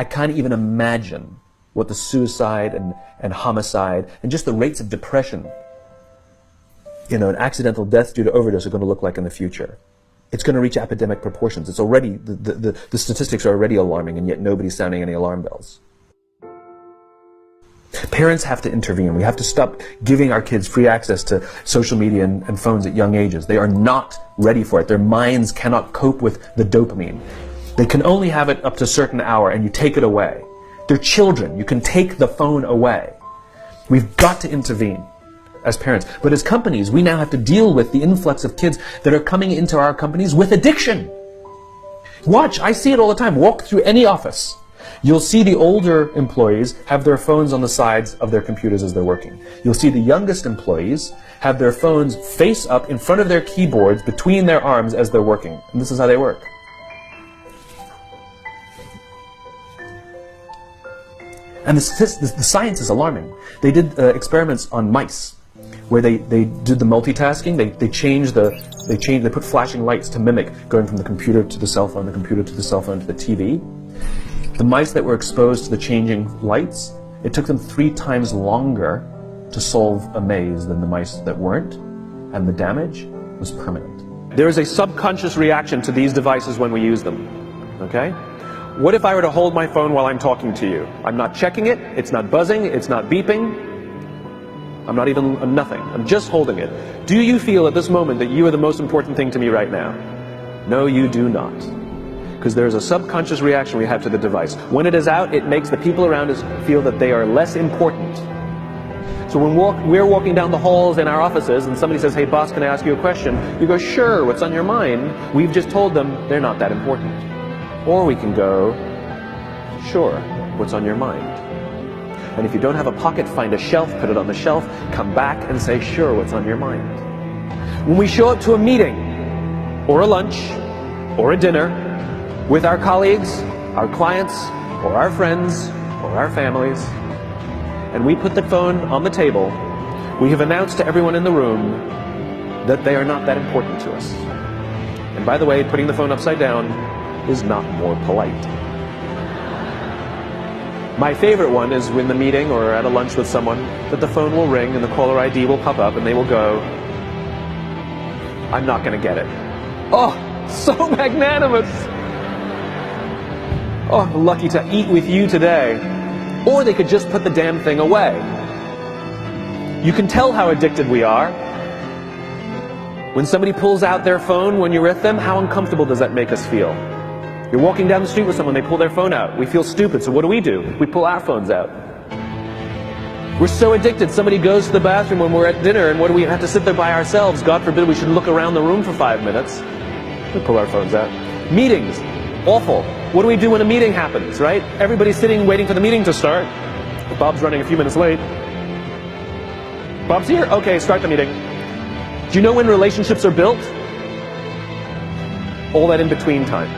I can't even imagine what the suicide and homicide and just the rates of depression, and accidental deaths due to overdose are going to look like in the future. It's going to reach epidemic proportions. It's already, the statistics are already alarming, and yet nobody's sounding any alarm bells. Parents have to intervene. We have to stop giving our kids free access to social media and phones at young ages. They are not ready for it. Their minds cannot cope with the dopamine. They can only have it up to a certain hour, and you take it away. They're children. You can take the phone away. We've got to intervene as parents. But as companies, we now have to deal with the influx of kids that are coming into our companies with addiction. Watch, I see it all the time. Walk through any office. You'll see the older employees have their phones on the sides of their computers as they're working. You'll see the youngest employees have their phones face up in front of their keyboards between their arms as they're working. And this is how they work. And the science is alarming. They did experiments on mice where they did the multitasking. They put flashing lights to mimic going from the computer to the cell phone, the computer to the cell phone to the TV. The mice that were exposed to the changing lights, it took them 3 times longer to solve a maze than the mice that weren't, and the damage was permanent. There is a subconscious reaction to these devices when we use them, okay? What if I were to hold my phone while I'm talking to you? I'm not checking it, it's not buzzing, it's not beeping, I'm not even nothing, I'm just holding it. Do you feel at this moment that you are the most important thing to me right now? No, you do not. Because there is a subconscious reaction we have to the device. When it is out, it makes the people around us feel that they are less important. So when we're walking down the halls in our offices and somebody says, hey boss, can I ask you a question? You go, sure, what's on your mind? We've just told them they're not that important. Or we can go, sure, what's on your mind? And if you don't have a pocket, find a shelf, put it on the shelf, come back and say, sure, what's on your mind? When we show up to a meeting, or a lunch, or a dinner, with our colleagues, our clients, or our friends, or our families, and we put the phone on the table, we have announced to everyone in the room that they are not that important to us. And by the way, putting the phone upside down is not more polite. My favorite one is when the meeting or at a lunch with someone that the phone will ring and the caller ID will pop up and they will go, I'm not going to get it. Oh, so magnanimous. Oh, lucky to eat with you today. Or they could just put the damn thing away. You can tell how addicted we are. When somebody pulls out their phone when you're with them, how uncomfortable does that make us feel? You're walking down the street with someone, they pull their phone out. We feel stupid, so what do? We pull our phones out. We're so addicted. Somebody goes to the bathroom when we're at dinner, and what do we have to sit there by ourselves? God forbid we should look around the room for 5 minutes. We pull our phones out. Meetings, awful. What do we do when a meeting happens, right? Everybody's sitting waiting for the meeting to start. Bob's running a few minutes late. Bob's here? Okay, start the meeting. Do you know when relationships are built? All that in between time.